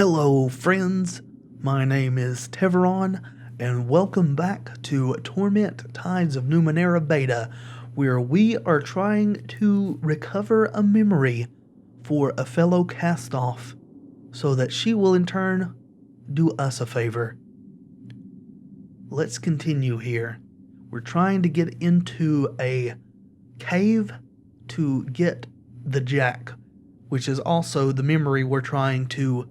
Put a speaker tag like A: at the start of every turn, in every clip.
A: Hello, friends. My name is Tevaron, and welcome back to Torment Tides of Numenera Beta, where we are trying to recover a memory for a fellow cast-off, so that she will in turn do us a favor. Let's continue here. We're trying to get into a cave to get the jack, which is also the memory we're trying to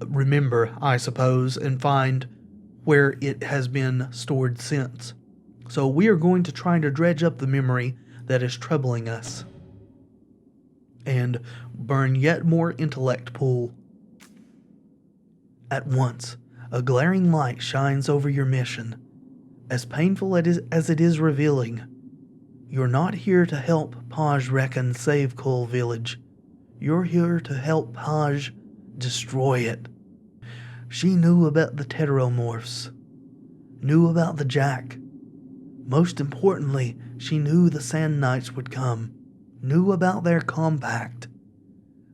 A: remember, I suppose, and find where it has been stored since. So we are going to try to dredge up the memory that is troubling us and burn yet more intellect pool. At once, a glaring light shines over your mission. As painful as it is revealing, you're not here to help Paj Reckon save Cole Village. You're here to help Paj destroy it. She knew about the Tevaron, knew about the Jack. Most importantly, she knew the Sand Knights would come, knew about their compact.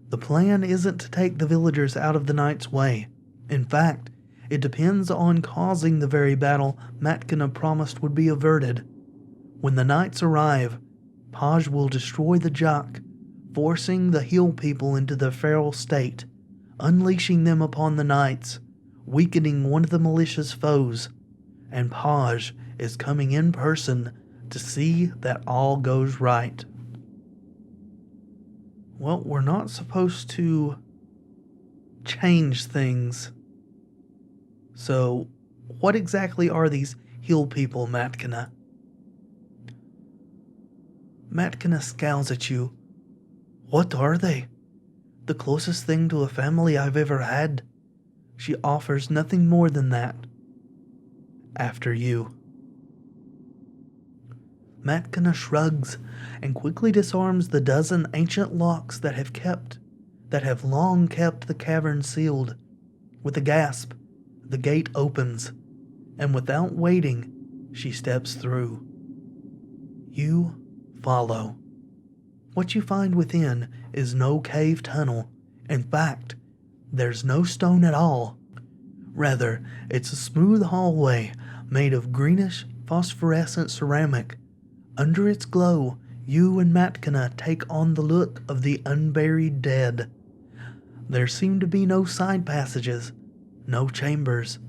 A: The plan isn't to take the villagers out of the Knights' way. In fact, it depends on causing the very battle Matkina promised would be averted. When the Knights arrive, Paj will destroy the Jack, forcing the Hill people into their feral state, unleashing them upon the Knights, weakening one of the militia's foes, and Paj is coming in person to see that all goes right. Well, we're not supposed to change things. So, what exactly are these Hill people, Matkina? Matkina scowls at you. What are they? The closest thing to a family I've ever had. She offers nothing more than that. After you. Matkina shrugs and quickly disarms the dozen ancient locks that have long kept the cavern sealed. With a gasp, the gate opens, and without waiting, she steps through. You follow. What you find within is no cave tunnel. In fact, there's no stone at all. Rather, it's a smooth hallway made of greenish phosphorescent ceramic. Under its glow, you and Matkina take on the look of the unburied dead. There seem to be no side passages, no chambers,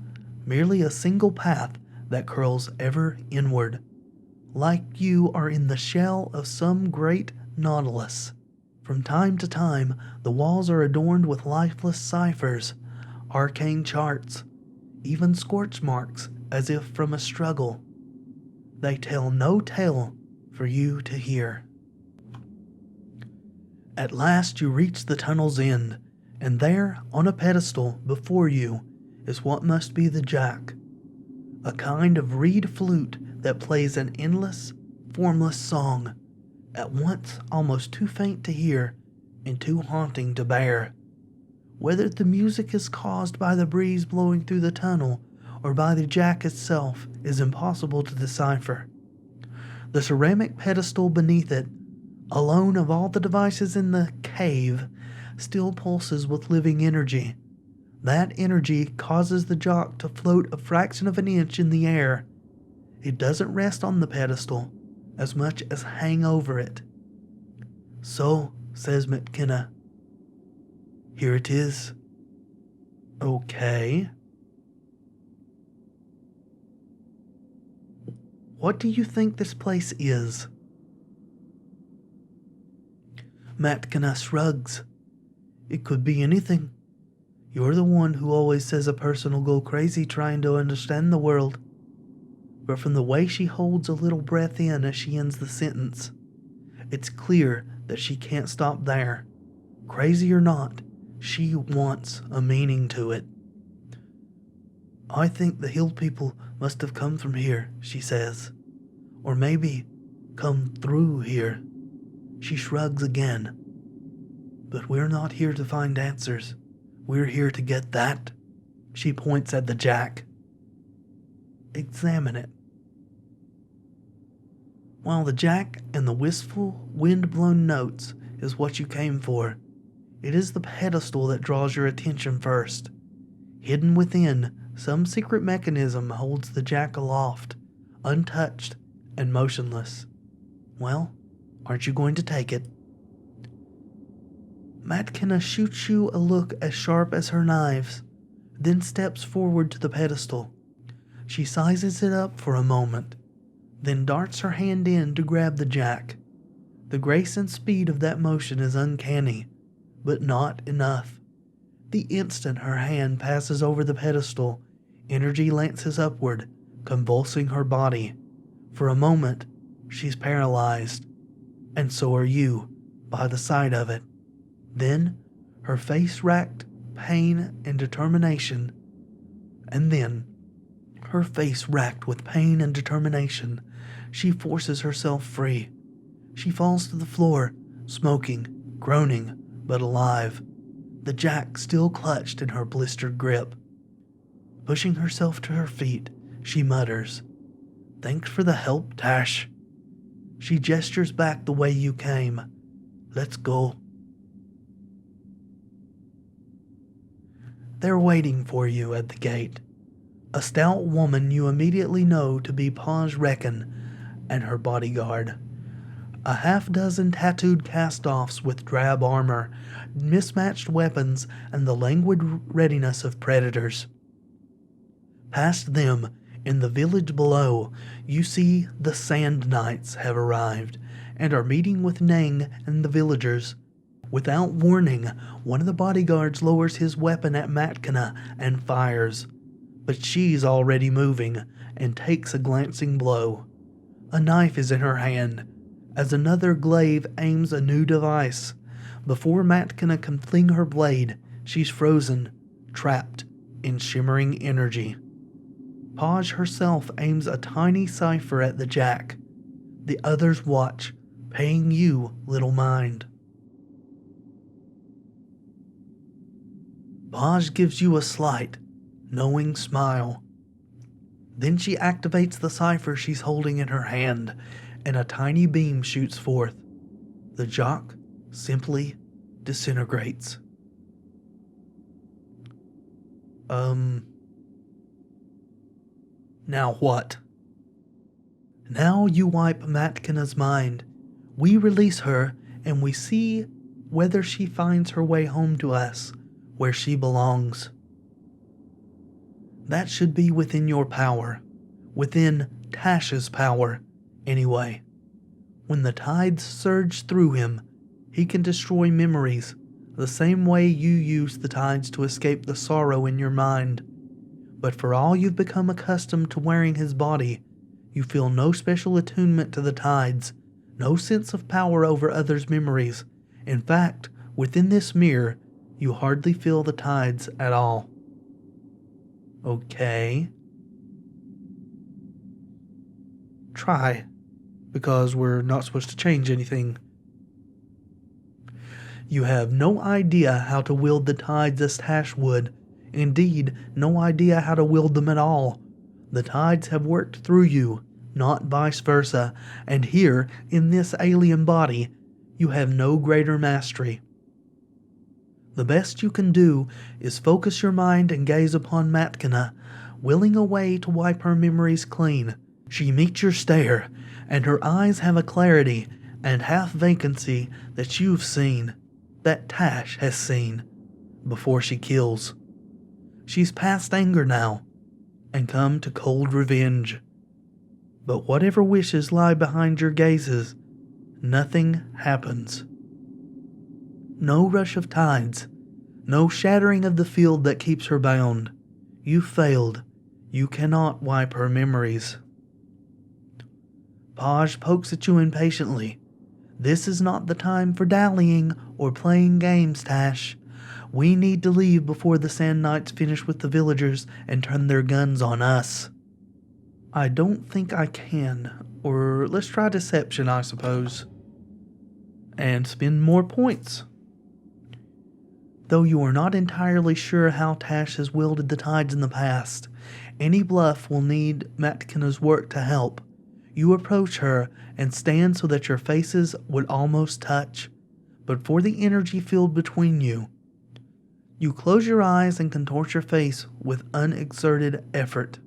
A: merely a single path that curls ever inward, like you are in the shell of some great nautilus. From time to time, the walls are adorned with lifeless ciphers, arcane charts, even scorch marks as if from a struggle. They tell no tale for you to hear. At last you reach the tunnel's end, and there, on a pedestal before you, is what must be the Jack, a kind of reed flute that plays an endless, formless song, at once almost too faint to hear and too haunting to bear. Whether the music is caused by the breeze blowing through the tunnel or by the Jack itself is impossible to decipher. The ceramic pedestal beneath it, alone of all the devices in the cave, still pulses with living energy. That energy causes the Jack to float a fraction of an inch in the air. It doesn't rest on the pedestal as much as hang over it. So, says Matkina, here it is. Okay. What do you think this place is? Matkina shrugs. It could be anything. You're the one who always says a person will go crazy trying to understand the world. But from the way she holds a little breath in as she ends the sentence, it's clear that she can't stop there. Crazy or not, she wants a meaning to it. I think the Hill people must have come from here, she says. Or maybe come through here. She shrugs again. But we're not here to find answers. We're here to get that. She points at the Jack. Examine it. While the Jack and the wistful, wind-blown notes is what you came for, It is the pedestal that draws your attention first. Hidden within, some secret mechanism holds the jack aloft, untouched and motionless. Well, aren't you going to take it? Matkina shoots you a look as sharp as her knives, then steps forward to the pedestal. She sizes it up for a moment, then darts her hand in to grab the jack. The grace and speed of that motion is uncanny, but not enough. The instant her hand passes over the pedestal, energy lances upward, convulsing her body. For a moment, she's paralyzed, and so are you, by the sight of it. Then, her face racked, pain and determination, and then, her face racked with pain and determination, she forces herself free. She falls to the floor, smoking, groaning, but alive, the jack still clutched in her blistered grip. Pushing herself to her feet, she mutters, "Thanks for the help, Tash." She gestures back the way you came. "Let's go." They're waiting for you at the gate. A stout woman you immediately know to be Paj Reckon and her bodyguard. A half-dozen tattooed cast-offs with drab armor, mismatched weapons, and the languid readiness of predators. Past them, in the village below, you see the Sand Knights have arrived and are meeting with Nang and the villagers. Without warning, one of the bodyguards lowers his weapon at Matkina and fires, but she's already moving and takes a glancing blow. A knife is in her hand, as another glaive aims a new device. Before Matkina can fling her blade, she's frozen, trapped in shimmering energy. Paj herself aims a tiny cipher at the jack. The others watch, paying you little mind. Paj gives you a slight, knowing smile. Then she activates the cipher she's holding in her hand, and a tiny beam shoots forth. The jock simply disintegrates. Now what? Now you wipe Matkina's mind. We release her, and we see whether she finds her way home to us, where she belongs. That should be within your power. Within Tash's power, anyway. When the tides surge through him, he can destroy memories, the same way you use the tides to escape the sorrow in your mind. But for all you've become accustomed to wearing his body, you feel no special attunement to the tides, no sense of power over others' memories. In fact, within this mirror, you hardly feel the tides at all. Okay. Try, because we're not supposed to change anything. You have no idea how to wield the tides as Tash would. Indeed, no idea how to wield them at all. The tides have worked through you, not vice versa, and here, in this alien body, you have no greater mastery. The best you can do is focus your mind and gaze upon Matkina, willing a way to wipe her memories clean. She meets your stare, and her eyes have a clarity and half-vacancy that you've seen, that Tash has seen, before she kills. She's past anger now, and come to cold revenge. But whatever wishes lie behind your gazes, nothing happens. No rush of tides, no shattering of the field that keeps her bound. You failed. You cannot wipe her memories. Paj pokes at you impatiently. This is not the time for dallying or playing games, Tash. We need to leave before the Sand Knights finish with the villagers and turn their guns on us. I don't think I can. Or let's try deception, I suppose. And spend more points. Though you are not entirely sure how Tash has wielded the tides in the past, any bluff will need Matkina's work to help. You approach her and stand so that your faces would almost touch. but for the energy field between you. You close your eyes and contort your face with unexerted effort.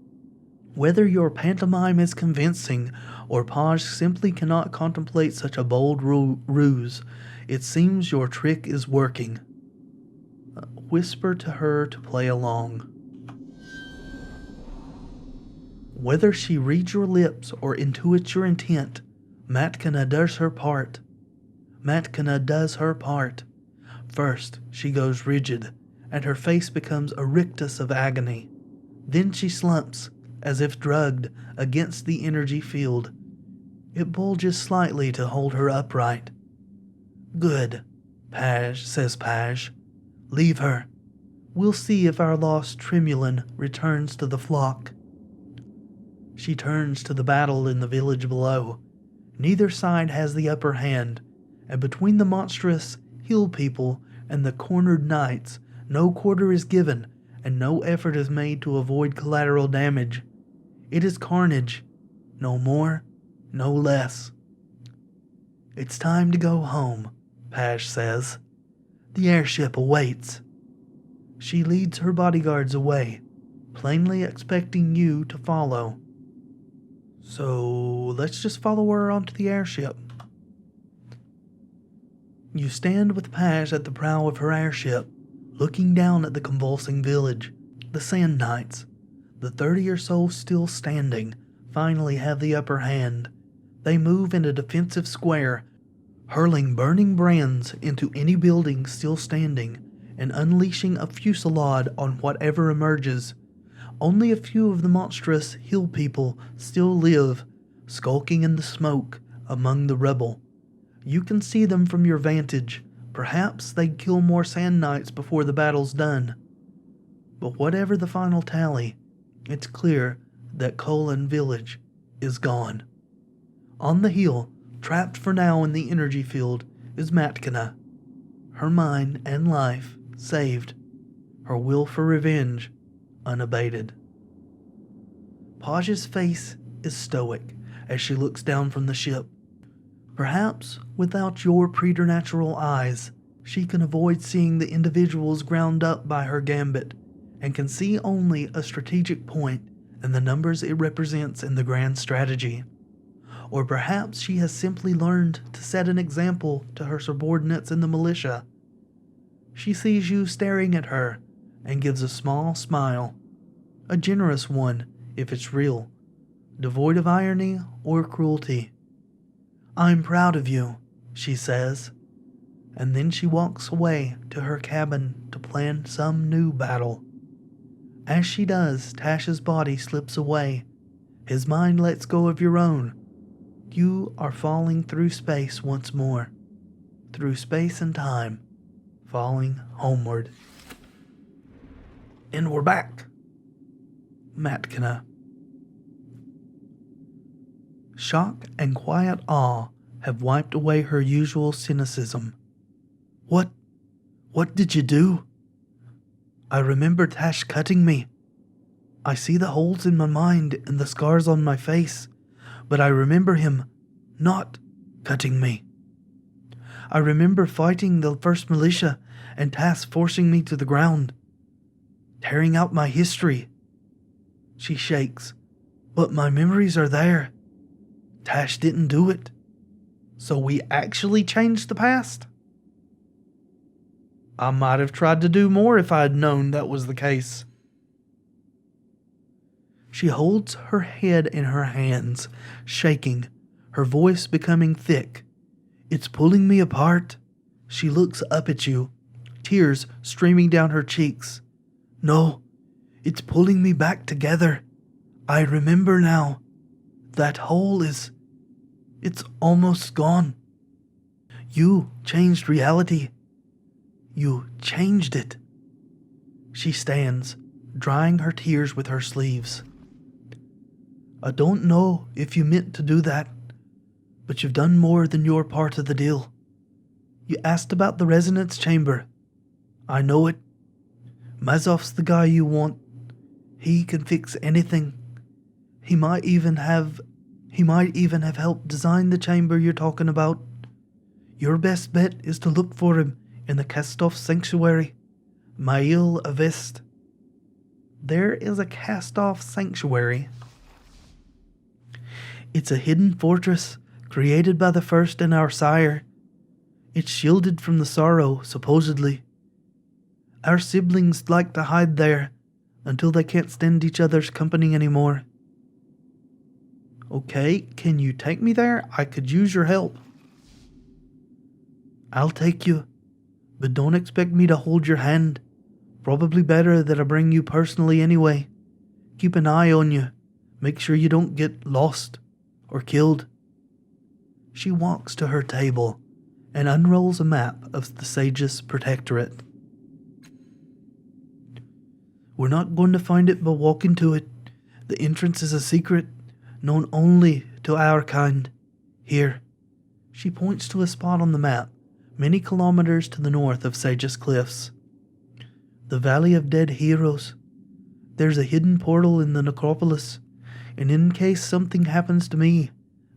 A: Whether your pantomime is convincing or Paj simply cannot contemplate such a bold ruse, it seems your trick is working. Whisper to her to play along. Whether she reads your lips or intuits your intent, Matkina does her part. Matkina does her part. First, she goes rigid, and her face becomes a rictus of agony. Then she slumps, as if drugged, against the energy field. It bulges slightly to hold her upright. Good, says Paj. Leave her. We'll see if our lost Tremulin returns to the flock. She turns to the battle in the village below. Neither side has the upper hand, and between the monstrous hill people and the cornered knights, no quarter is given, and no effort is made to avoid collateral damage. It is carnage, no more, no less. It's time to go home, Paj says. The airship awaits. She leads her bodyguards away, plainly expecting you to follow. So let's just follow her onto the airship. You stand with Paj at the prow of her airship, looking down at the convulsing village. The Sand Knights, the 30 or so still standing, finally have the upper hand. They move in a defensive square, hurling burning brands into any building still standing, and unleashing a fusillade on whatever emerges. Only a few of the monstrous hill people still live, skulking in the smoke among the rubble. You can see them from your vantage. Perhaps they'd kill more Sand Knights before the battle's done. But whatever the final tally, it's clear that Colin Village is gone. On the hill, trapped for now in the energy field, is Matkina. Her mind and life saved. Her will for revenge unabated. Paj's face is stoic as she looks down from the ship. Perhaps, without your preternatural eyes, she can avoid seeing the individuals ground up by her gambit, and can see only a strategic point and the numbers it represents in the grand strategy. Or perhaps she has simply learned to set an example to her subordinates in the militia. She sees you staring at her and gives a small smile, a generous one if it's real, devoid of irony or cruelty. I'm proud of you, she says, and then she walks away to her cabin to plan some new battle. As she does, Tash's body slips away. His mind lets go of your own. You are falling through space once more, through space and time, falling homeward. And we're back. Matkina. Shock and quiet awe have wiped away her usual cynicism. What did you do? I remember Tash cutting me. I see the holes in my mind and the scars on my face, but I remember him not cutting me. I remember fighting the first militia and Tash forcing me to the ground, tearing out my history. She shakes, but my memories are there. Tash didn't do it. So we actually changed the past? I might have tried to do more if I had known that was the case. She holds her head in her hands, shaking, her voice becoming thick. It's pulling me apart. She looks up at you, tears streaming down her cheeks. No, it's pulling me back together. I remember now. That hole it's almost gone. You changed reality. You changed it. She stands, drying her tears with her sleeves. I don't know if you meant to do that, but you've done more than your part of the deal. You asked about the resonance chamber. I know it. Mazov's the guy you want. He can fix anything. He might even have helped design the chamber you're talking about. Your best bet is to look for him in the cast-off sanctuary. Mail Avest. There is a cast-off sanctuary. It's a hidden fortress created by the first and our sire. It's shielded from the sorrow, supposedly. Our siblings like to hide there until they can't stand each other's company anymore. Okay, can you take me there? I could use your help. I'll take you, but don't expect me to hold your hand. Probably better that I bring you personally anyway. Keep an eye on you. Make sure you don't get lost or killed. She walks to her table and unrolls a map of the Sage's protectorate. We're not going to find it by walking to it. The entrance is a secret, known only to our kind. Here. She points to a spot on the map, many kilometers to the north of Sage's Cliffs. The Valley of Dead Heroes. There's a hidden portal in the necropolis, and in case something happens to me,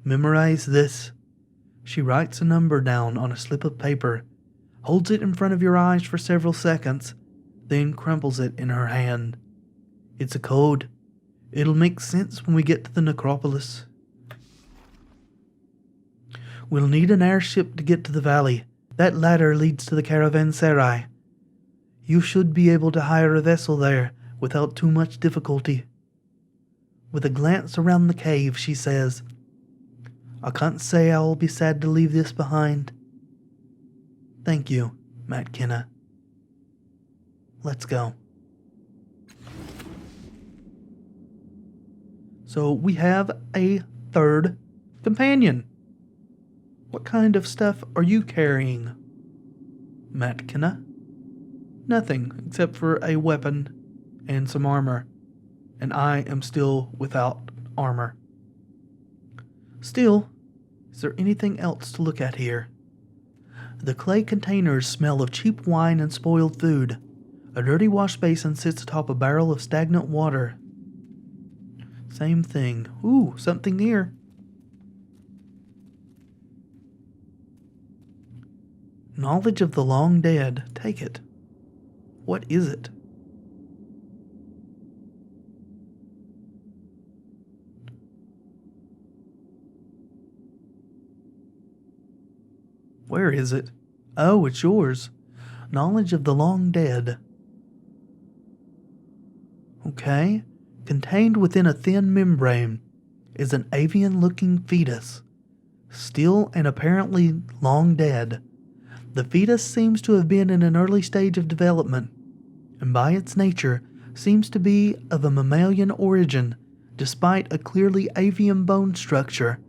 A: memorize this. She writes a number down on a slip of paper, holds it in front of your eyes for several seconds, then crumples it in her hand. It's a code. It'll make sense when we get to the necropolis. We'll need an airship to get to the valley. That ladder leads to the caravanserai. You should be able to hire a vessel there without too much difficulty. With a glance around the cave, she says, I can't say I'll be sad to leave this behind. Thank you, Matt Kenna. Let's go. So we have a third companion. What kind of stuff are you carrying, Matt Kenna? Nothing, except for a weapon and some armor. And I am still without armor. Still, is there anything else to look at here? The clay containers smell of cheap wine and spoiled food. A dirty wash basin sits atop a barrel of stagnant water. Same thing. Ooh, something near. Knowledge of the long dead. Take it. What is it? Where is it? Oh, it's yours. Knowledge of the long dead. Okay. Contained within a thin membrane is an avian-looking fetus, still and apparently long dead. The fetus seems to have been in an early stage of development, and by its nature seems to be of a mammalian origin, despite a clearly avian bone structure.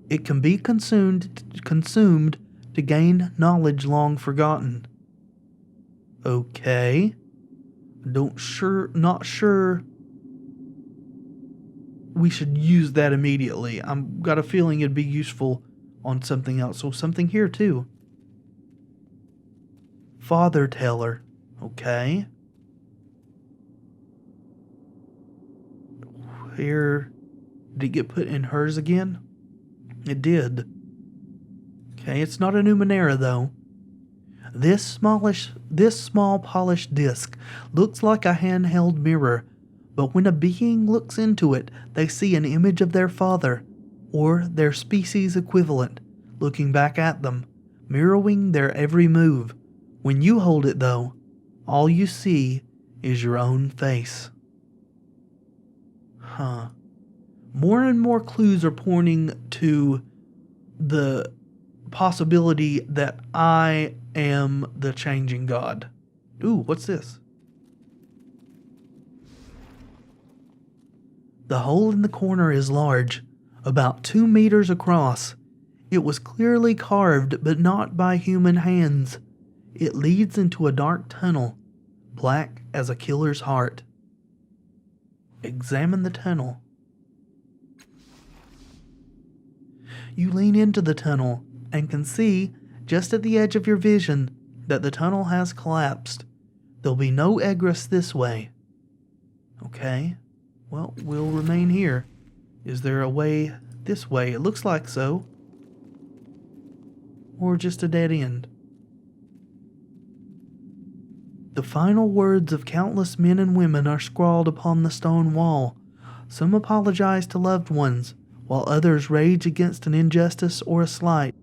A: It can be consumed to gain knowledge long forgotten. Okay. Not sure we should use that immediately. I've got a feeling it'd be useful on something else. So something here too. Father Teller. Okay. Here, did it get put in hers again? It did. Okay, it's not a Numenera though. This small polished disc looks like a handheld mirror, but when a being looks into it, they see an image of their father, or their species equivalent, looking back at them, mirroring their every move. When you hold it though, all you see is your own face. Huh. More and more clues are pointing to the possibility that I am the changing god. Ooh, what's this? The hole in the corner is large, about 2 meters across. It was clearly carved, but not by human hands. It leads into a dark tunnel, black as a killer's heart. Examine the tunnel. You lean into the tunnel and can see, just at the edge of your vision, that the tunnel has collapsed. There'll be no egress this way. Okay, well, we'll remain here. Is there a way this way? It looks like so. or just a dead end? The final words of countless men and women are scrawled upon the stone wall. Some apologize to loved ones, while others rage against an injustice or a slight.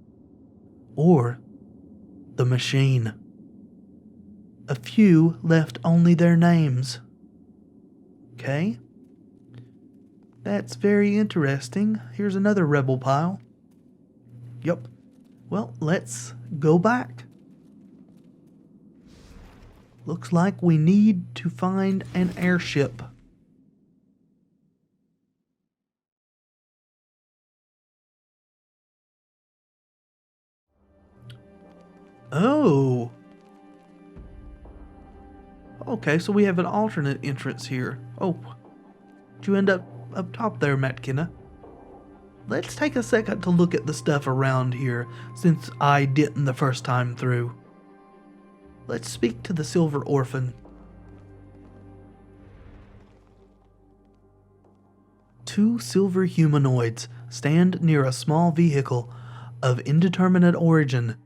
A: Or the machine. A few left only their names. Okay? That's very interesting. Here's another rebel pile. Yup. Well, let's go back. Looks like we need to find an airship. Oh. Okay, so we have an alternate entrance here. Oh. Did you end up top there, Matt Kenna? Let's take a second to look at the stuff around here, since I didn't the first time through. Let's speak to the Silver Orphan. Two silver humanoids stand near a small vehicle of indeterminate origin.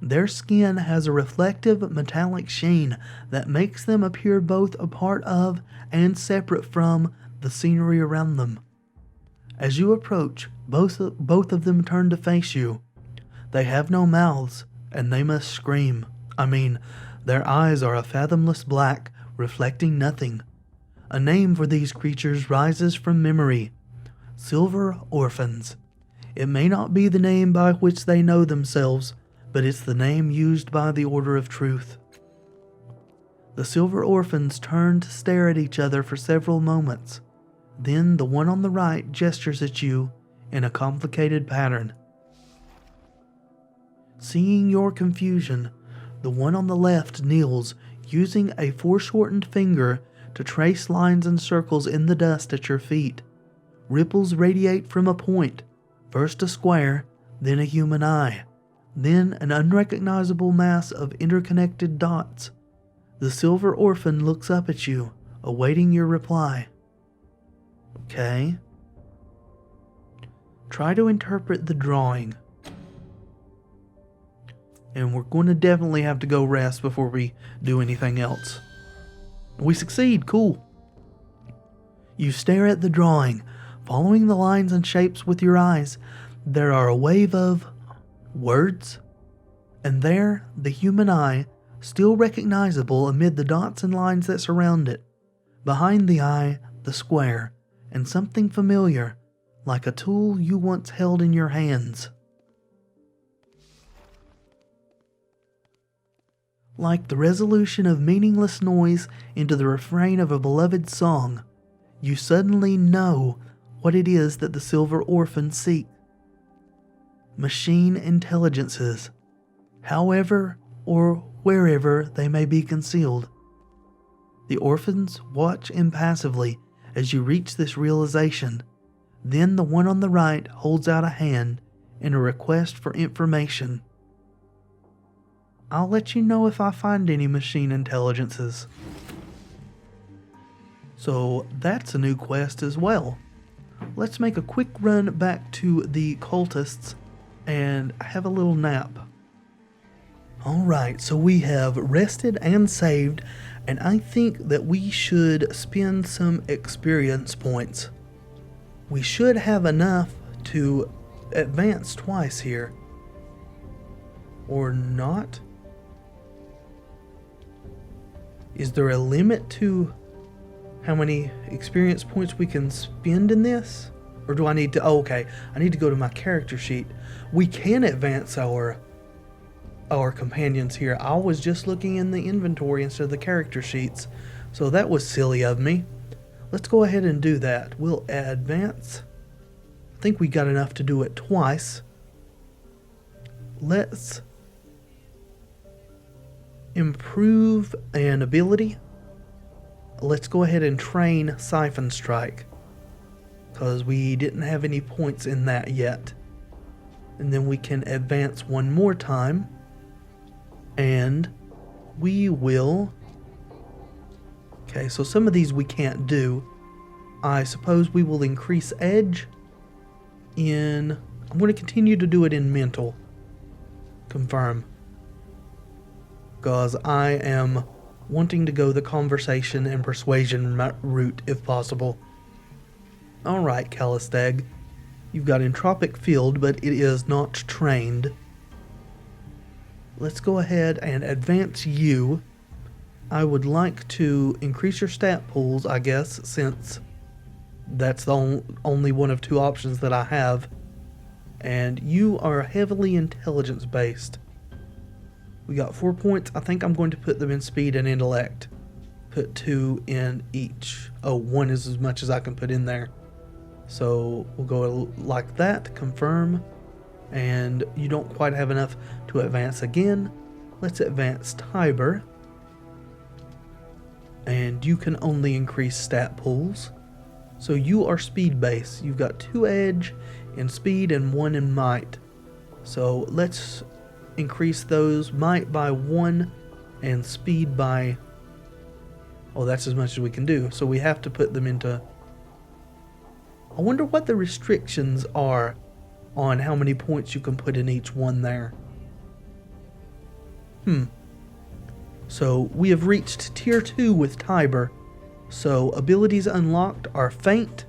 A: Their skin has a reflective metallic sheen that makes them appear both a part of and separate from the scenery around them. As you approach, both of them turn to face you. They have no mouths, and they must scream. Their eyes are a fathomless black, reflecting nothing. A name for these creatures rises from memory. Silver Orphans. It may not be the name by which they know themselves, but it's the name used by the Order of Truth. The Silver Orphans turn to stare at each other for several moments. Then the one on the right gestures at you in a complicated pattern. Seeing your confusion, the one on the left kneels, using a foreshortened finger to trace lines and circles in the dust at your feet. Ripples radiate from a point, first a square, then a human eye, then an unrecognizable mass of interconnected dots. The Silver Orphan looks up at you, awaiting your reply. Okay. Try to interpret the drawing. And we're going to definitely have to go rest before we do anything else. We succeed, cool. You stare at the drawing, following the lines and shapes with your eyes. There are a wave of words, and there, the human eye, still recognizable amid the dots and lines that surround it. Behind the eye, the square, and something familiar, like a tool you once held in your hands. Like the resolution of meaningless noise into the refrain of a beloved song, you suddenly know what it is that the Silver Orphans seek. Machine intelligences, however or wherever they may be concealed. The orphans watch impassively as you reach this realization. Then the one on the right holds out a hand in a request for information. I'll let you know if I find any machine intelligences. So that's a new quest as well. Let's make a quick run back to the cultists and have a little nap. Alright, so we have rested and saved, and I think that we should spend some experience points. We should have enough to advance twice here. Or not? Is there a limit to how many experience points we can spend in this? Or do I need to... Oh, okay. I need to go to my character sheet. We can advance our companions here. I was just looking in the inventory instead of the character sheets. So that was silly of me. Let's go ahead and do that. We'll advance. I think we got enough to do it twice. Let's improve an ability. Let's go ahead and train Siphon Strike, because we didn't have any points in that yet. And then we can advance one more time, and we will... Okay, so some of these we can't do. I suppose we will increase edge in... I'm going to continue to do it in mental, Confirm. Because I am wanting to go the conversation and persuasion route if possible. Alright, Callistag. You've got Entropic Field, but it is not trained. Let's go ahead and advance you. I would like to increase your stat pools, I guess, since that's the only one of two options that I have. And you are heavily intelligence-based. We got 4 points. I think I'm going to put them in speed and intellect. Put 2 in each. Oh, 1 is as much as I can put in there. So we'll go like that. Confirm. And you don't quite have enough to advance again. Let's advance Tiber. And you can only increase stat pools. So you are speed base. You've got 2 edge in speed and 1 in might. So let's increase those. Might by 1 and speed by... oh, that's as much as we can do. So we have to put them into... I wonder what the restrictions are on how many points you can put in each one there. So we have reached tier 2 with Tiber. So abilities unlocked are Feint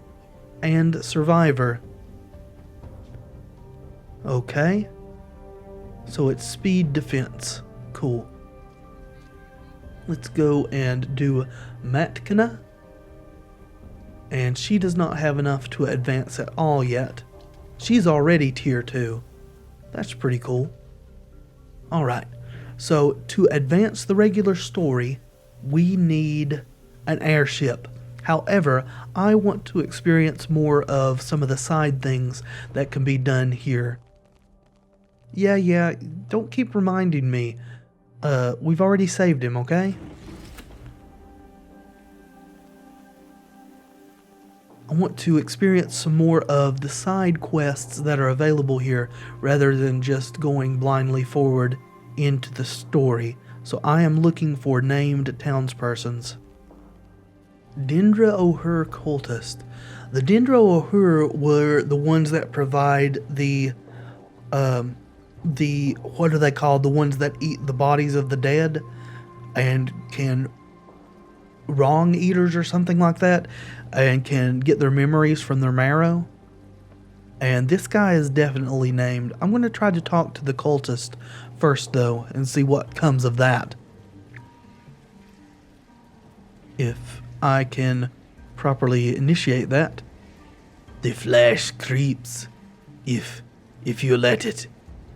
A: and Survivor. Okay. So it's speed defense. Cool. Let's go and do Matkina. And she does not have enough to advance at all yet. She's already tier 2. That's pretty cool. Alright. So to advance the regular story, we need an airship. However, I want to experience more of some of the side things that can be done here. Yeah, don't keep reminding me. We've already saved him, okay? I want to experience some more of the side quests that are available here, rather than just going blindly forward into the story. So I am looking for named townspersons. Dendra O'Hur cultist. The Dendra O'Hur were the ones that provide the what are they called? The ones that eat the bodies of the dead and can wrong eaters or something like that, and can get their memories from their marrow. And this guy is definitely named. I'm going to try to talk to the cultist first though and see what comes of that. If I can properly initiate that. The flesh creeps if you let it.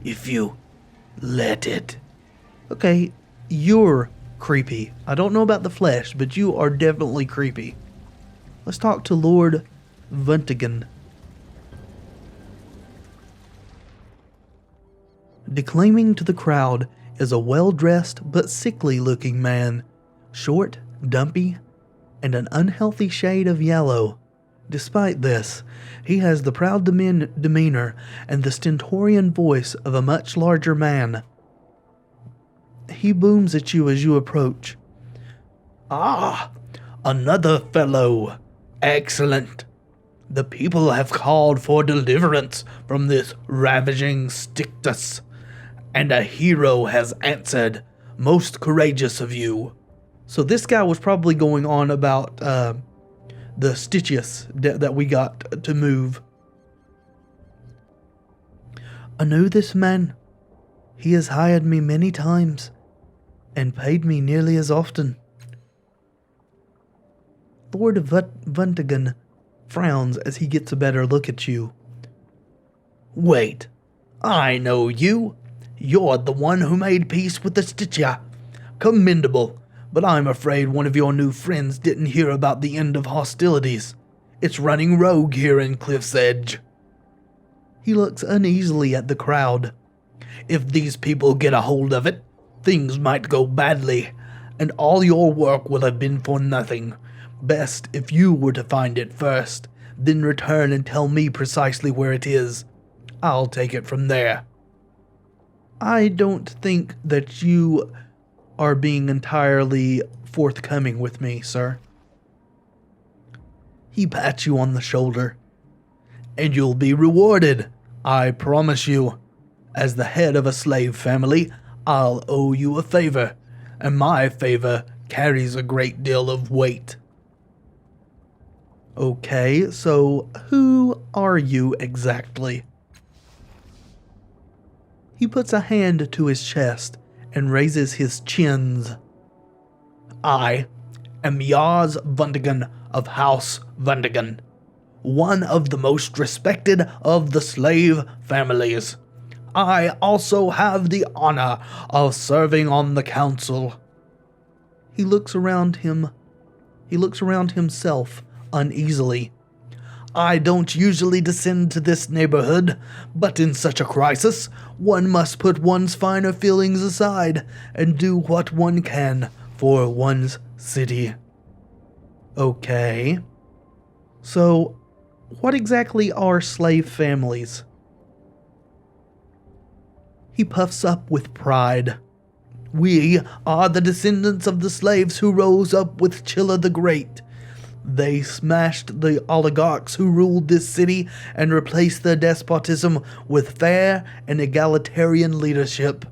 A: If you let it. Okay, you're creepy. I don't know about the flesh, but you are definitely creepy. Let's talk to Lord Vuntigan. Declaiming to the crowd is a well-dressed but sickly-looking man, short, dumpy, and an unhealthy shade of yellow. Despite this, he has the proud demeanor and the stentorian voice of a much larger man. He booms at you as you approach. Ah, another fellow. Excellent. The people have called for deliverance from this ravaging Stictus, and a hero has answered. Most courageous of you. So this guy was probably going on about the Stitius that we got to move. I know this man. He has hired me many times and paid me nearly as often. Lord Vuntigan frowns as he gets a better look at you. Wait, I know you. You're the one who made peace with the Stitia. Commendable. But I'm afraid one of your new friends didn't hear about the end of hostilities. It's running rogue here in Cliff's Edge. He looks uneasily at the crowd. If these people get a hold of it, things might go badly, and all your work will have been for nothing. Best if you were to find it first, then return and tell me precisely where it is. I'll take it from there. I don't think that you are being entirely forthcoming with me, sir. He pats you on the shoulder. And you'll be rewarded, I promise you. As the head of a slave family, I'll owe you a favor, and my favor carries a great deal of weight. Okay, so who are you exactly? He puts a hand to his chest and raises his chins. I am Yars Vundigan of House Vundigan, one of the most respected of the slave families. I also have the honor of serving on the council. He looks around himself uneasily. I don't usually descend to this neighborhood, but in such a crisis, one must put one's finer feelings aside and do what one can for one's city. Okay. So, what exactly are slave families? He puffs up with pride. We are the descendants of the slaves who rose up with Chilla the Great. They smashed the oligarchs who ruled this city and replaced their despotism with fair and egalitarian leadership,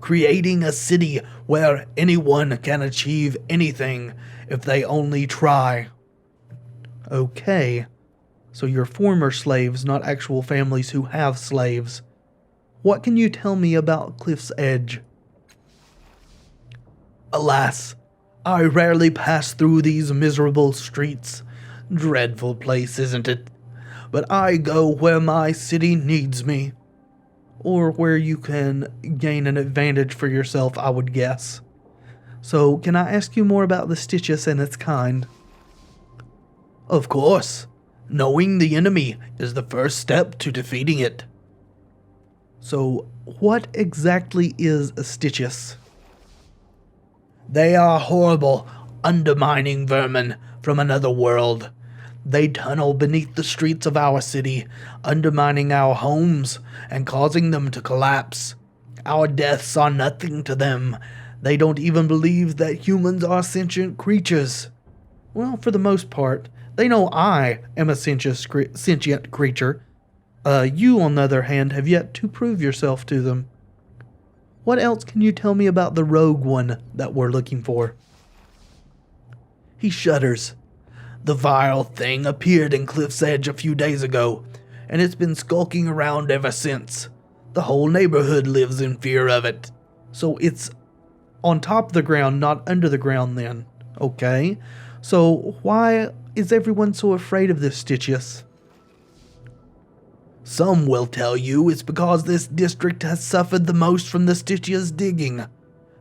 A: creating a city where anyone can achieve anything if they only try. Okay, so you're former slaves, not actual families who have slaves. What can you tell me about Cliff's Edge? Alas, I rarely pass through these miserable streets. Dreadful place, isn't it? But I go where my city needs me. Or where you can gain an advantage for yourself, I would guess. So, can I ask you more about the Stitchus and its kind? Of course. Knowing the enemy is the first step to defeating it. So, what exactly is a Stitchus? They are horrible, undermining vermin from another world. They tunnel beneath the streets of our city, undermining our homes and causing them to collapse. Our deaths are nothing to them. They don't even believe that humans are sentient creatures. Well, for the most part, they know I am a sentient creature. You, on the other hand, have yet to prove yourself to them. What else can you tell me about the rogue one that we're looking for? He shudders. The vile thing appeared in Cliff's Edge a few days ago, and it's been skulking around ever since. The whole neighborhood lives in fear of it. So it's on top of the ground, not under the ground then. Okay. So why is everyone so afraid of this Stitchus? Some will tell you it's because this district has suffered the most from the Stitchus digging.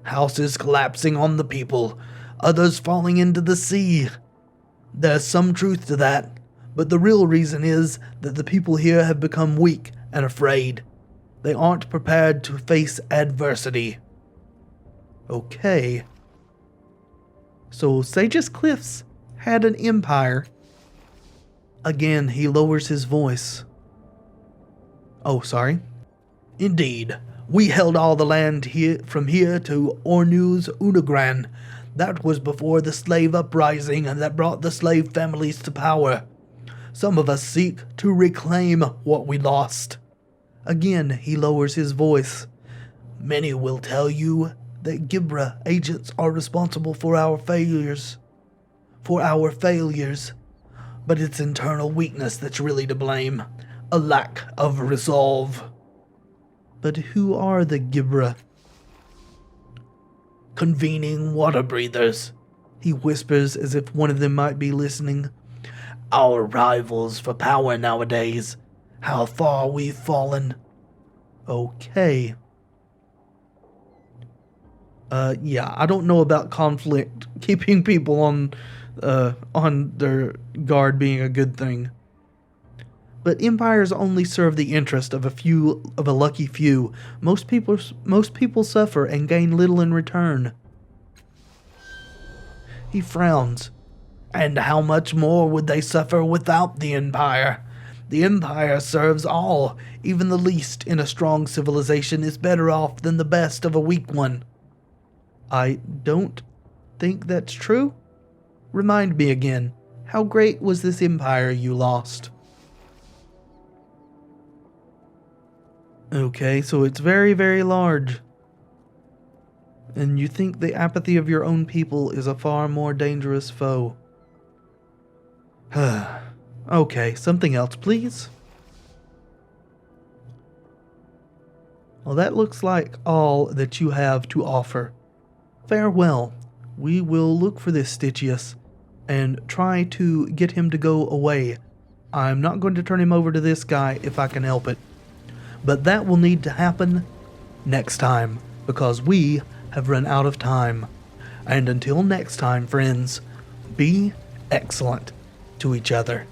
A: Houses collapsing on the people, others falling into the sea. There's some truth to that, but the real reason is that the people here have become weak and afraid. They aren't prepared to face adversity. Okay. So Sage's Cliffs had an empire. Again, he lowers his voice. Oh, sorry. Indeed, we held all the land here from here to Ornuz Unagran. That was before the slave uprising and that brought the slave families to power. Some of us seek to reclaim what we lost. Again, he lowers his voice. Many will tell you that Gibra agents are responsible for our failures. But it's internal weakness that's really to blame. A lack of resolve. But who are the Gibra? Convening water breathers, he whispers as if one of them might be listening. Our rivals for power nowadays. How far we've fallen. Okay. Yeah, I don't know about conflict. Keeping people on their guard being a good thing. But empires only serve the interest of a lucky few. Most people suffer and gain little in return. He frowns. And how much more would they suffer without the empire? The empire serves all. Even the least in a strong civilization is better off than the best of a weak one. I don't think that's true. Remind me again, how great was this empire you lost? Okay, so it's very, very large. And you think the apathy of your own people is a far more dangerous foe. Okay, something else, please. Well, that looks like all that you have to offer. Farewell. We will look for this Stygius and try to get him to go away. I'm not going to turn him over to this guy if I can help it. But that will need to happen next time, because we have run out of time. And until next time, friends, be excellent to each other.